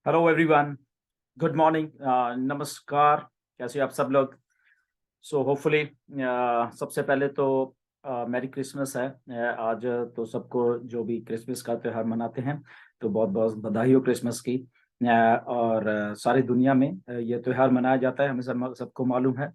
Hello everyone, good morning, नमस्कार। कैसे हो आप सब लोग? सो होपफुली सबसे पहले तो मैरी क्रिसमस है। आज तो सबको जो भी क्रिसमस का त्यौहार मनाते हैं तो बहुत बहुत बधाई हो क्रिसमस की। और सारी दुनिया में ये त्यौहार मनाया जाता है, हमें सबको मालूम है।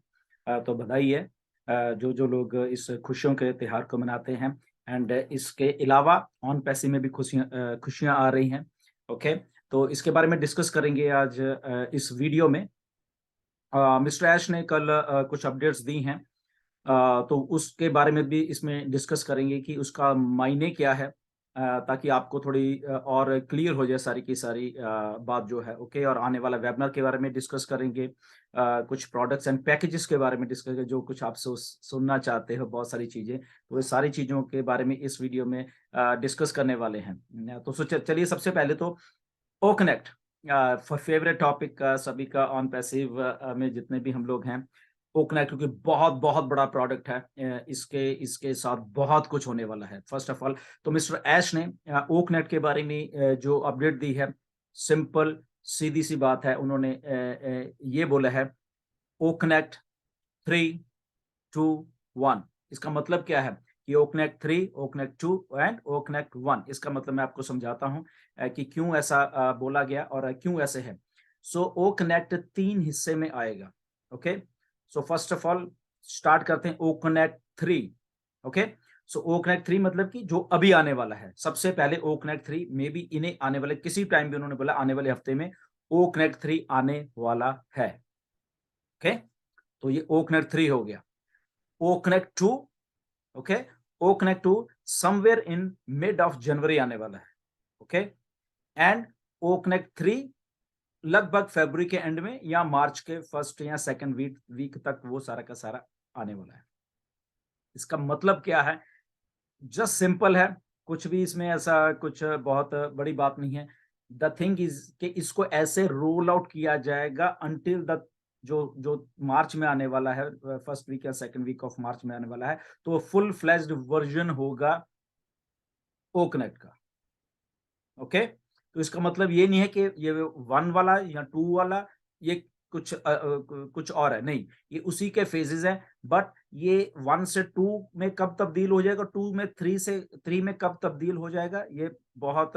तो बधाई है जो जो लोग इस खुशियों के त्यौहार को मनाते हैं। एंड इसके अलावा ऑन पैसे में भी खुशियाँ आ रही हैं। ओके, तो इसके बारे में डिस्कस करेंगे आज इस वीडियो में। मिस्टर ऐश ने कल कुछ अपडेट्स दी हैं, तो उसके बारे में भी इसमें डिस्कस करेंगे कि उसका मायने क्या है, ताकि आपको थोड़ी और क्लियर हो जाए सारी की सारी बात जो है। ओके, और आने वाला वेबिनार के बारे में डिस्कस करेंगे, कुछ प्रोडक्ट्स एंड पैकेजेस के बारे में डिस्कस करेंगे, जो कुछ आप सुनना चाहते हो बहुत सारी चीज़ें, तो वो सारी चीज़ों के बारे में इस वीडियो में डिस्कस करने वाले हैं। तो चलिए सबसे पहले तो ओ कनेक्ट फेवरेट टॉपिक सभी का ऑन पैसिव में जितने भी हम लोग हैं। ओ कनेक्ट क्योंकि बहुत बहुत बड़ा प्रोडक्ट है, इसके इसके साथ बहुत कुछ होने वाला है। फर्स्ट ऑफ ऑल तो मिस्टर ऐश ने ओ कनेक्ट के बारे में जो अपडेट दी है, सिंपल सीधी सी बात है। उन्होंने ये बोला है, ओ कनेक्ट 3, 2, 1। इसका मतलब क्या है कि O connect 3, O connect 2 and O connect 1। इसका मतलब मैं आपको समझाता हूं कि क्यों ऐसा बोला गया और क्यों ऐसे है। सो ओ कनेक्ट 3 हिस्से में आएगा। Okay, so first of all start करते हैं ओ कनेक्ट 3। ओके, सो ओ कनेक्ट 3 मतलब कि जो अभी आने वाला है। सबसे पहले ओ कनेक्ट 3 में भी इन्हें आने वाले किसी टाइम भी उन्होंने बोला आने वाले हफ्ते में ओ कनेक्ट 3 आने वाला है। ओके, तो ये ओ कनेक्ट 3 हो गया। O connect 2, okay, O connect 2 somewhere in mid of January आने वाला है। ओके, एंड ओ कनेक्ट 3 लगभग फरवरी के एंड में या मार्च के फर्स्ट या सेकंड वीक तक वो सारा का सारा आने वाला है। इसका मतलब क्या है? जस्ट सिंपल है, कुछ भी इसमें ऐसा कुछ बहुत बड़ी बात नहीं है। द थिंग इज कि इसको ऐसे रोल आउट किया जाएगा अंटिल द जो जो मार्च में आने वाला है, फर्स्ट वीक या सेकंड वीक ऑफ मार्च में आने वाला है, तो फुल फ्लेज्ड वर्जन होगा ओ कनेक्ट का। ओके, तो इसका मतलब ये नहीं है कि ये 1 वाला या 2 वाला ये कुछ और है, नहीं, ये उसी के फेजेस हैं। बट ये 1 से 2 में कब तब्दील हो जाएगा, 2 में 3 से 3 में कब तब्दील हो जाएगा, ये बहुत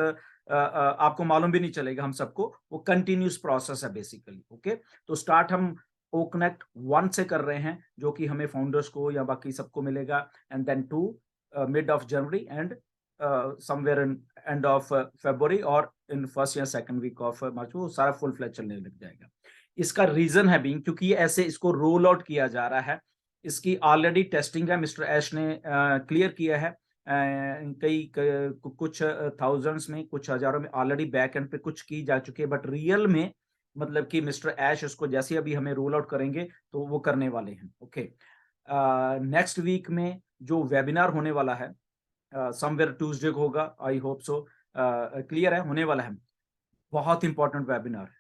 आपको मालूम भी नहीं चलेगा हम सबको। वो कंटिन्यूस प्रोसेस है बेसिकली। ओके, तो स्टार्ट हम ओ कनेक्ट 1 से कर रहे हैं, जो कि हमें फाउंडर्स को या बाकी सबको मिलेगा। And then 2 mid of January and somewhere in end of February और इन फर्स्ट या सेकंड वीक ऑफ मार्च वो सारा फुल फ्लैज चलने लग जाएगा। इसका रीजन है बीइंग क्योंकि ये ऐसे इसको रोल आउट किया जा रहा है। इसकी ऑलरेडी टेस्टिंग है, मिस्टर ऐश ने क्लियर किया है। कुछ थाउजेंड्स में, कुछ हजारों में ऑलरेडी बैक एंड पे कुछ की जा चुकी है, बट रियल में मतलब कि मिस्टर ऐश उसको जैसे अभी हमें रोल आउट करेंगे तो वो करने वाले हैं। ओके, नेक्स्ट वीक में जो वेबिनार होने वाला है, समवेयर ट्यूसडे को होगा, आई होप सो। क्लियर है, होने वाला है। बहुत इंपॉर्टेंट वेबिनार है।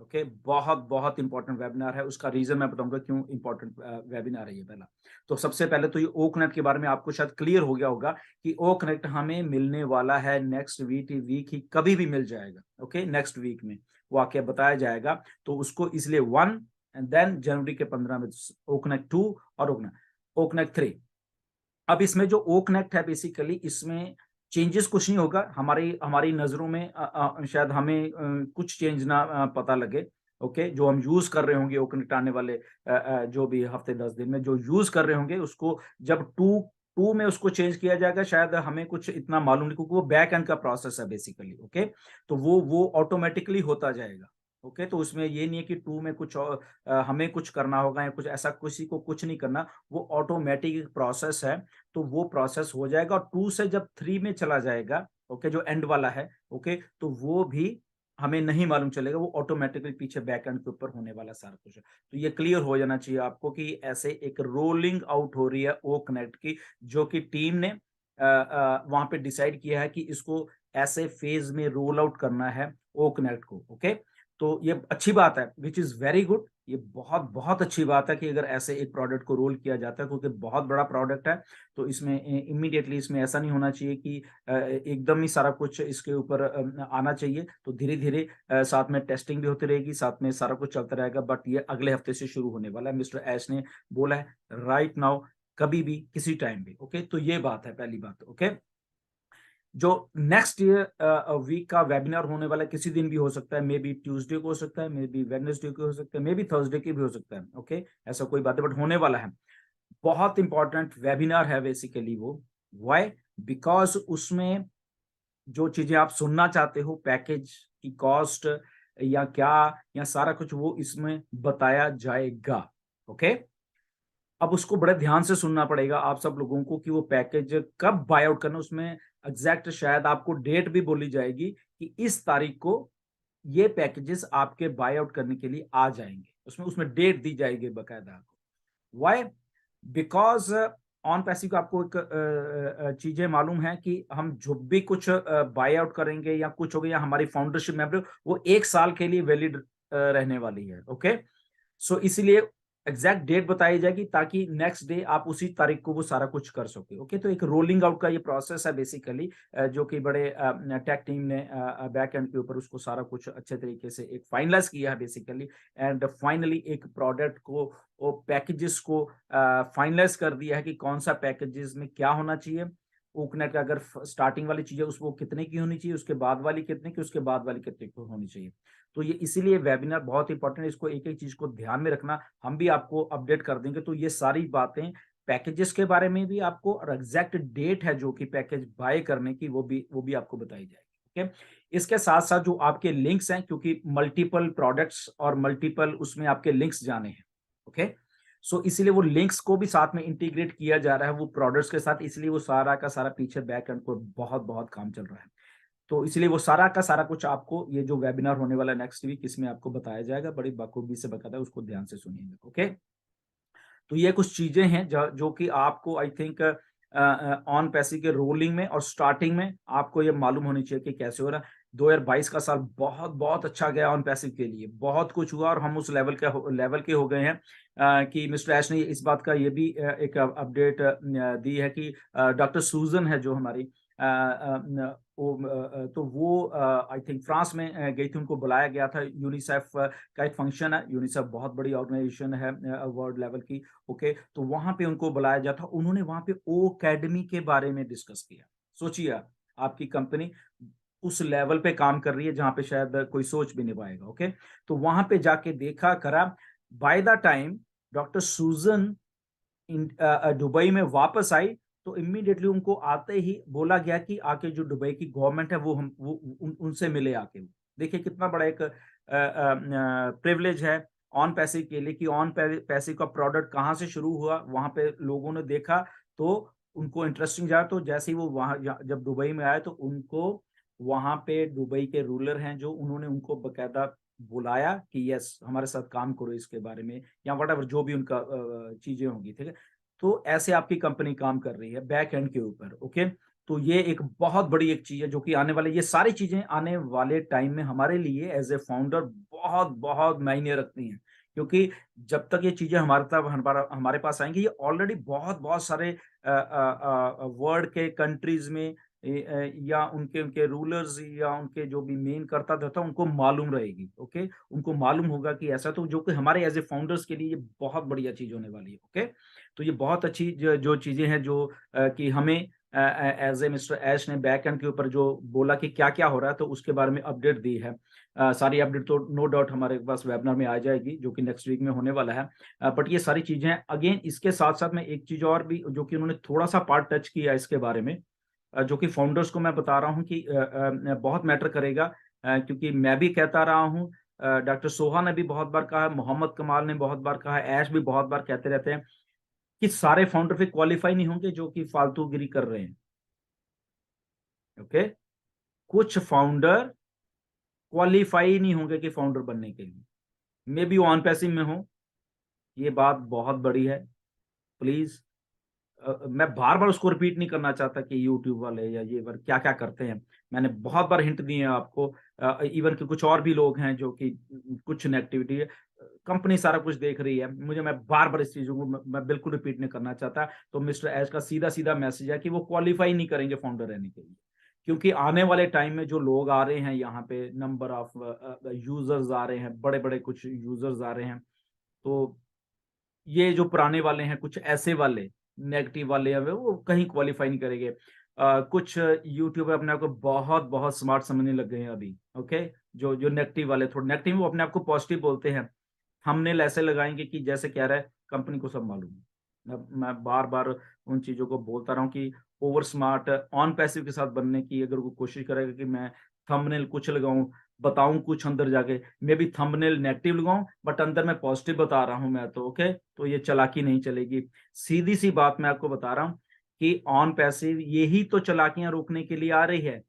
ओके, बहुत बहुत इंपॉर्टेंट वेबिनार है। उसका रीजन मैं बताऊंगा क्यों इंपॉर्टेंट वेबिनार है ये। पहला तो सबसे पहले तो ये ओ कनेक्ट के बारे में आपको शायद क्लियर हो गया होगा कि ओ कनेक्ट हमें मिलने वाला है नेक्स्ट वीक ही, कभी भी मिल जाएगा। ओके, नेक्स्ट वीक में वो आके बताया जाएगा। तो उसको इसलिए 1 एंड देन जनवरी के 15 में ओ कनेक्ट 2 और ओ कनेक्ट 3। अब इसमें जो ओ कनेक्ट है बेसिकली इसमें चेंजेस कुछ नहीं होगा हमारी हमारी नजरों में। शायद हमें कुछ चेंज ना पता लगे। ओके, जो हम यूज कर रहे होंगे ओ कनेक्ट आने वाले जो भी हफ्ते 10 दिन में जो यूज कर रहे होंगे, उसको जब टू टू में उसको चेंज किया जाएगा शायद हमें कुछ इतना मालूम नहीं, क्योंकि वो बैक एंड का प्रोसेस है बेसिकली। ओके, तो वो ऑटोमेटिकली होता जाएगा। ओके, तो उसमें ये नहीं है कि 2 में कुछ हमें कुछ करना होगा या कुछ ऐसा, किसी को कुछ नहीं करना, वो ऑटोमेटिक प्रोसेस है। तो वो प्रोसेस हो जाएगा और 2 से जब 3 में चला जाएगा, ओके, जो एंड वाला है, ओके, तो वो भी हमें नहीं मालूम चलेगा, वो ऑटोमेटिकली पीछे बैक एंड के ऊपर होने वाला सारा कुछ है। तो ये क्लियर हो जाना चाहिए आपको कि ऐसे एक रोलिंग आउट हो रही है ओ कनेक्ट की, जो कि टीम ने वहां पे डिसाइड किया है कि इसको ऐसे फेज में रोल आउट करना है ओ कनेक्ट को। ओके, तो ये अच्छी बात है, विच इज वेरी गुड। ये बहुत बहुत अच्छी बात है कि अगर ऐसे एक प्रोडक्ट को रोल किया जाता है, क्योंकि बहुत बड़ा प्रोडक्ट है। तो इसमें इमीडिएटली इसमें ऐसा नहीं होना चाहिए कि एकदम ही सारा कुछ इसके ऊपर आना चाहिए। तो धीरे धीरे साथ में टेस्टिंग भी होती रहेगी, साथ में सारा कुछ चलता रहेगा। बट ये अगले हफ्ते से शुरू होने वाला है, मिस्टर ऐश ने बोला है, राइट नाउ, कभी भी किसी टाइम भी। ओके, तो ये बात है, पहली बात। ओके, जो नेक्स्ट वीक का वेबिनार होने वाला है, किसी दिन भी हो सकता है, मे बी ट्यूसडे को हो सकता है, मे बी वेडनेसडे को हो सकता है, मे बी थर्सडे की भी हो सकता है। ओके, ऐसा कोई बात है, बट होने वाला है। बहुत इंपॉर्टेंट वेबिनार है बेसिकली वो। व्हाई? बिकॉज उसमें जो चीजें आप सुनना चाहते हो, पैकेज की कॉस्ट या क्या, या सारा कुछ वो इसमें बताया जाएगा। ओके, अब उसको बड़े ध्यान से सुनना पड़ेगा आप सब लोगों को कि वो पैकेज कब बाय आउट करना। उसमें एग्जैक्ट शायद आपको डेट भी बोली जाएगी कि इस तारीख को ये पैकेजेस आपके बाय आउट करने के लिए आ जाएंगे। उसमें उसमें डेट दी जाएगी बकायदा आपको। व्हाई? बिकॉज ऑन पैसिव को आपको एक चीजें मालूम है कि हम जो भी कुछ बाय आउट करेंगे या कुछ हो गया, हमारी फाउंडरशिप मेंबर, वो 1 साल के लिए वैलिड रहने वाली है। ओके, सो इसीलिए एग्जैक्ट डेट बताई जाएगी ताकि नेक्स्ट डे आप उसी तारीख को वो सारा कुछ कर सके। ओके, तो एक रोलिंग आउट का ये प्रोसेस है बेसिकली, जो कि बड़े टेक टीम ने बैक एंड के ऊपर उसको सारा कुछ अच्छे तरीके से एक फाइनलाइज किया है बेसिकली। एंड फाइनली एक प्रोडक्ट को, वो पैकेजेस को फाइनलाइज कर दिया है कि कौन सा पैकेजेस में क्या होना चाहिए। ओकनेट का अगर स्टार्टिंग वाली चीज है उसको कितने की होनी चाहिए, उसके बाद वाली कितने की, उसके बाद वाली कितने की होनी चाहिए। तो ये इसीलिए वेबिनार बहुत इंपॉर्टेंट है, इसको एक एक चीज को ध्यान में रखना। हम भी आपको अपडेट कर देंगे। तो ये सारी बातें पैकेजेस के बारे में भी आपको, और एग्जैक्ट डेट है जो कि पैकेज बाय करने की, वो भी आपको बताई जाएगी। ओके, इसके साथ साथ जो आपके लिंक्स हैं, क्योंकि मल्टीपल प्रोडक्ट्स और मल्टीपल उसमें आपके लिंक्स जाने हैं। ओके, सो इसीलिए वो लिंक्स को भी साथ में इंटीग्रेट किया जा रहा है वो प्रोडक्ट्स के साथ, इसलिए वो सारा का सारा पीछे बैक एंड को बहुत बहुत काम चल रहा है। तो इसलिए वो सारा का सारा कुछ आपको, ये जो वेबिनार होने वाला है नेक्स्ट वीक, इसमें आपको बताया जाएगा, बड़ी बखूबी से बताता है, उसको ध्यान से सुनिएगा। ओके, तो ये कुछ चीजें हैं जो कि आपको आई थिंक ऑन पैसे के रोलिंग में और स्टार्टिंग में आपको ये मालूम होनी चाहिए कि कैसे हो रहा है। 2022 का साल बहुत बहुत अच्छा गया ऑन पैसिव के लिए, बहुत कुछ हुआ, और हम उस लेवल के हो गए हैं कि मिस्टर ऐश ने इस बात का ये भी एक अपडेट दी है कि डॉक्टर सूजन है जो हमारी तो वो आई थिंक फ्रांस में गई थी, उनको बुलाया गया था। यूनिसेफ का एक फंक्शन है, यूनिसेफ बहुत बड़ी ऑर्गेनाइजेशन है वर्ल्ड लेवल की। ओके, तो वहां पे उनको बुलाया गया था, उन्होंने वहां पे ओ अकेडमी के बारे में डिस्कस किया। सोचिए आपकी कंपनी उस लेवल पे काम कर रही है जहां पे शायद कोई सोच भी नहीं पाएगा। ओके, तो वहां पे जाके देखा करा। बाय द टाइम डॉक्टर सूजन दुबई में वापस आई, तो इमीडिएटली उनको आते ही बोला गया कि आके जो दुबई की गवर्नमेंट है वो उनसे मिले आके। देखिए कितना बड़ा एक प्रिविलेज है ऑन पैसे के लिए कि ऑन पैसे का प्रोडक्ट कहाँ से शुरू हुआ, वहां पे लोगों ने देखा तो उनको इंटरेस्टिंग जाए। तो जैसे ही वो वहां जब दुबई में आए तो उनको वहां पे दुबई के रूलर हैं जो, उन्होंने उनको बकायदा बुलाया कि यस हमारे साथ काम करो इसके बारे में, या वट जो भी उनका चीजें होंगी। ठीक है, तो ऐसे आपकी कंपनी काम कर रही है बैक एंड के ऊपर। ओके, तो ये एक बहुत बड़ी एक चीज है जो कि आने वाले, ये सारी चीजें आने वाले टाइम में हमारे लिए एज ए फाउंडर बहुत बहुत मायने रखती हैं। क्योंकि जब तक ये चीजें हमारे तक हमारे पास आएंगी, ये ऑलरेडी बहुत बहुत सारे वर्ल्ड के कंट्रीज में या उनके उनके रूलर्स या उनके जो भी मेन करता था उनको मालूम रहेगी। ओके, उनको मालूम होगा कि ऐसा, तो जो कि हमारे एज ए फाउंडर्स के लिए ये बहुत बढ़िया चीज होने वाली है। ओके, तो ये बहुत अच्छी जो चीजें हैं जो कि हमें एज ए मिस्टर ऐश ने बैक एंड के ऊपर जो बोला कि क्या क्या हो रहा है, तो उसके बारे में अपडेट दी है। सारी अपडेट तो नो डाउट हमारे पास वेबिनार में आ जाएगी जो कि नेक्स्ट वीक में होने वाला है। बट ये सारी चीजें अगेन, इसके साथ साथ में एक चीज और भी जो कि उन्होंने थोड़ा सा पार्ट टच किया इसके बारे में, जो कि फाउंडर्स को मैं बता रहा हूँ कि बहुत मैटर करेगा। क्योंकि मैं भी कहता रहा हूँ, डॉक्टर सोहा ने भी बहुत बार कहा है, मोहम्मद कमाल ने बहुत बार कहा है, ऐश भी बहुत बार कहते रहते हैं कि सारे फाउंडर फिर क्वालिफाई नहीं होंगे जो कि फालतूगिरी कर रहे हैं। ओके, कुछ फाउंडर क्वालिफाई नहीं होंगे कि फाउंडर बनने के लिए, मे बी ऑन पैसिव में हो। ये बात बहुत बड़ी है, प्लीज मैं बार बार उसको रिपीट नहीं करना चाहता कि यूट्यूब वाले या ये वाले क्या क्या करते हैं। मैंने बहुत बार हिंट दिए हैं आपको, इवन कि कुछ और भी लोग हैं जो कि कुछ नेगेटिविटी है, कंपनी सारा कुछ देख रही है, मुझे, मैं बार बार इस चीजों को मैं बिल्कुल रिपीट नहीं करना चाहता। तो मिस्टर एश का सीधा सीधा मैसेज है कि वो क्वालिफाई नहीं करेंगे फाउंडर रहने के लिए, क्योंकि आने वाले टाइम में जो लोग आ रहे हैं यहाँ पे, नंबर ऑफ यूजर्स आ रहे हैं, बड़े बड़े कुछ यूजर्स आ रहे हैं, तो ये जो पुराने वाले हैं, कुछ ऐसे वाले नेगेटिव वाले हैं, वो कहीं क्वालिफाई नहीं करेंगे। कुछ यूट्यूबर अपने आप को बहुत बहुत स्मार्ट समझने लग गए हैं अभी, ओके। जो जो नेगेटिव वाले, थोड़े नेगेटिव, वो अपने आप को पॉजिटिव बोलते हैं। थंबनेल ऐसे लगाएंगे कि जैसे कह रहा है कंपनी को सब मालूम है। मैं बार बार उन चीजों को बोलता रहा हूँ कि ओवर स्मार्ट ऑन पैसिव के साथ बनने की अगर वो कोशिश करेगा कि मैं थंबनेल कुछ लगाऊं, बताऊं कुछ अंदर जाके, मे बी थंबनेल नेगेटिव लगाऊं बट अंदर मैं पॉजिटिव बता रहा हूं मैं, तो ओके, तो ये चालाकी नहीं चलेगी। सीधी सी बात मैं आपको बता रहा हूं कि ऑन पैसिव यही तो चालाकियां रोकने के लिए आ रही है।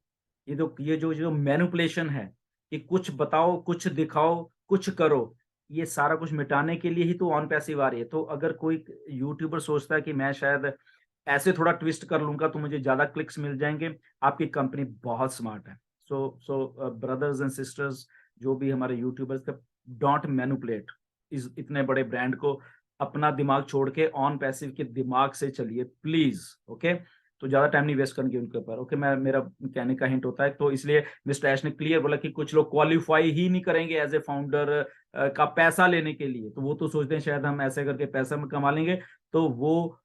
ये जो जो मैनिपुलेशन है कि कुछ बताओ, कुछ दिखाओ, कुछ करो, ये सारा कुछ मिटाने के लिए ही तो ऑन पैसिव आ रही है। तो अगर कोई यूट्यूबर सोचता है कि मैं शायद ऐसे थोड़ा ट्विस्ट कर लूंगा तो मुझे ज्यादा क्लिक्स मिल जाएंगे, आपकी कंपनी बहुत स्मार्ट है। सो ब्रदर्स एंड सिस्टर्स, जो भी हमारे यूट्यूबर्स, डोंट मैनिपुलेट इस इतने बड़े ब्रांड को। अपना दिमाग छोड़ के ऑन पैसिव के दिमाग से चलिए प्लीज, ओके। तो ज्यादा टाइम नहीं वेस्ट करेंगे उनके ऊपर, ओके। मैं, मेरा कहने का हिंट होता है, तो इसलिए मिस्टर ऐश ने क्लियर बोला कि कुछ लोग क्वालिफाई ही नहीं करेंगे एज ए फाउंडर का पैसा लेने के लिए। तो वो तो सोचते हैं शायद हम ऐसे करके पैसा में कमा लेंगे, तो वो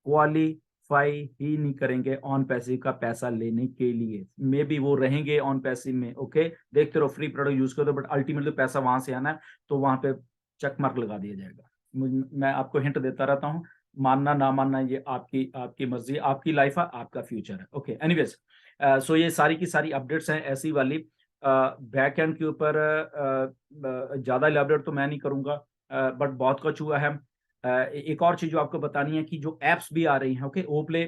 क्वालिफाई ही नहीं करेंगे ऑन पैसिव का पैसा लेने के लिए। मे बी वो रहेंगे ऑन पैसिव में, ओके, देखते रहो, फ्री प्रोडक्ट यूज करो, बट अल्टीमेटली पैसा वहां से आना है, तो वहां पे चेक मार्क लगा दिया जाएगा। मैं आपको हिंट देता रहता हूँ, मानना ना मानना ये आपकी आपकी मर्जी, आपकी लाइफ है, आपका फ्यूचर है, ओके। एनीवेज, सो ये सारी की सारी अपडेट्स हैं ऐसी वाली। बैक एंड के ऊपर ज्यादा इलेबोरेट तो मैं नहीं करूंगा, बट बहुत कुछ हुआ है। एक और चीज जो आपको बतानी है कि जो एप्स भी आ रही हैं, ओके, ओप्ले,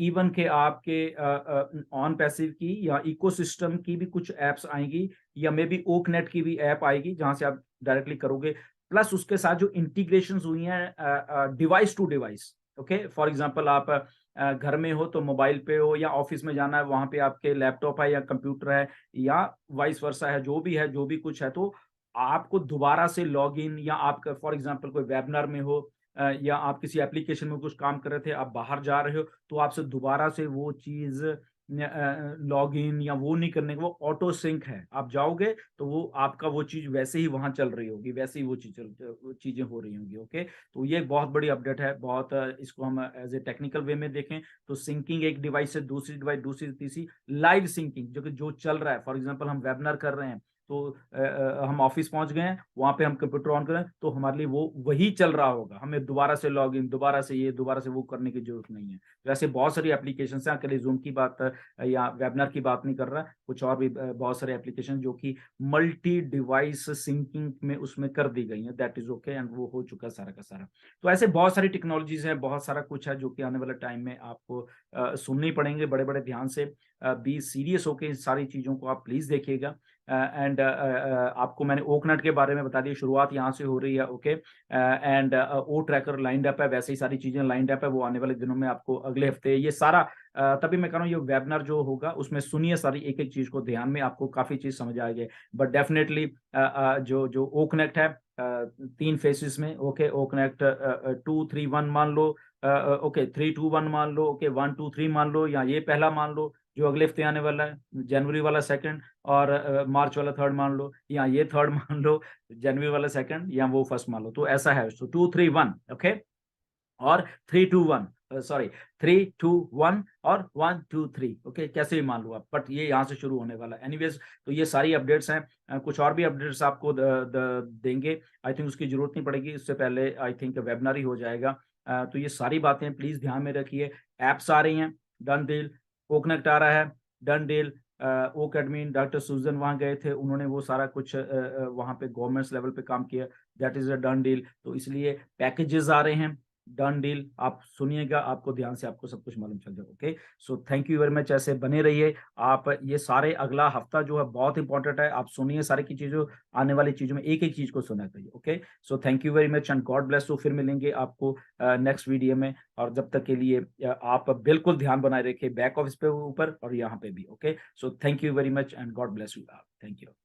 इवन के आपके ऑन पैसिव की या इकोसिस्टम की भी कुछ एप्स आएंगी, या मे बी ओकनेट की भी ऐप आएगी जहां से आप डायरेक्टली करोगे। प्लस उसके साथ जो इंटीग्रेशन हुई हैं device to device, okay. For example आप घर में हो तो मोबाइल पे हो, या ऑफिस में जाना है वहां पे आपके लैपटॉप है या कंप्यूटर है, या वाइस वर्सा है, जो भी कुछ है, तो आपको दोबारा से लॉग इन, या आप फॉर एग्जांपल कोई वेबिनार में हो, या आप किसी एप्लीकेशन में कुछ काम कर रहे थे, आप बाहर जा रहे हो, तो आपसे दोबारा से वो चीज लॉग इन या वो नहीं करने का, वो ऑटो सिंक है। आप जाओगे तो वो आपका वो चीज वैसे ही वहां चल रही होगी, वैसे ही वो चीजें हो रही होंगी, ओके। तो ये एक बहुत बड़ी अपडेट है, बहुत इसको हम एज ए टेक्निकल वे में देखें तो सिंकिंग एक डिवाइस से दूसरी डिवाइस, दूसरी तीसरी, लाइव सिंकिंग जो कि जो चल रहा है। फॉर एग्जाम्पल हम वेबिनार कर रहे हैं, तो हम ऑफिस पहुंच गए हैं, वहां पे हम कंप्यूटर ऑन करें तो हमारे लिए वो वही चल रहा होगा, हमें दोबारा से लॉग इन, दोबारा से ये, दोबारा से वो करने की जरूरत नहीं है। वैसे बहुत सारी एप्लीकेशन हैं, अकेले जूम की बात या वेबिनार की बात नहीं कर रहा, कुछ और भी बहुत सारे एप्लीकेशन जो कि मल्टी डिवाइस सिंकिंग में उसमें कर दी गई है, दैट इज ओके, एंड वो हो चुका है सारा का सारा। तो ऐसे बहुत सारी टेक्नोलॉजीज हैं, बहुत सारा कुछ है जो कि आने वाले टाइम में आपको सुननी पड़ेंगे बड़े बड़े ध्यान से। बी सीरियस होके इन सारी चीजों को आप प्लीज देखिएगा। एंड आपको मैंने ओकनेट के बारे में बता दिया, शुरुआत यहाँ से हो रही है, okay. And O tracker lined up है, वैसे ही सारी चीजें लाइंड अप है, वो आने वाले दिनों में आपको अगले हफ्ते ये सारा तभी मैं कह रहा हूँ ये वेबिनार जो होगा उसमें सुनिए सारी एक एक चीज को ध्यान में, आपको काफी चीज समझ आएगी। बट डेफिनेटली जो जो ओकनेक्ट है 3 फेसेस में, ओके। ओकनेक्ट 2 3 1 मान लो, ओके 3 2 1 मान लो, ओके 1 2 3 मान लो, या ये पहला मान लो जो अगले हफ्ते आने वाला है, जनवरी वाला सेकंड, और मार्च वाला थर्ड मान लो, या ये थर्ड मान लो, जनवरी वाला सेकंड, या वो फर्स्ट मान लो। तो ऐसा है, तो 2 3 1, ओके, और 3 2 1, सॉरी 3 2 1 और 1 2 3, ओके, कैसे भी मान लो आप, बट ये यहाँ से शुरू होने वाला है। एनीवेज, तो ये सारी अपडेट्स हैं, कुछ और भी अपडेट्स आपको देंगे, आई थिंक उसकी जरूरत नहीं पड़ेगी, उससे पहले आई थिंक वेबिनार ही हो जाएगा। तो ये सारी बातें प्लीज ध्यान में रखिए। एप्स आ रही हैं, डन डील। ओकनेक्ट आ रहा है, डन डील। ओक एडमिन डॉक्टर सुजन वहां गए थे, उन्होंने वो सारा कुछ वहां पे गवर्नमेंट्स लेवल पे काम किया, that is a done deal. तो इसलिए पैकेजेस आ रहे हैं, डन डील। आप सुनिएगा, आपको ध्यान से आपको सब कुछ मालूम चल जाएगा। Okay, so thank you very much, ऐसे बने रहिए आप। ये सारे अगला हफ्ता जो है बहुत इंपॉर्टेंट है, आप सुनिए सारी की चीजों, आने वाली चीजों में एक एक चीज को सुना करिए। Okay, so thank you very much and God bless you. फिर मिलेंगे आपको नेक्स्ट वीडियो में, और जब तक के लिए आप बिल्कुल ध्यान बनाए रखिए बैक ऑफिस पे ऊपर और यहाँ पे भी। Okay, so thank you very much and God bless you. Thank you.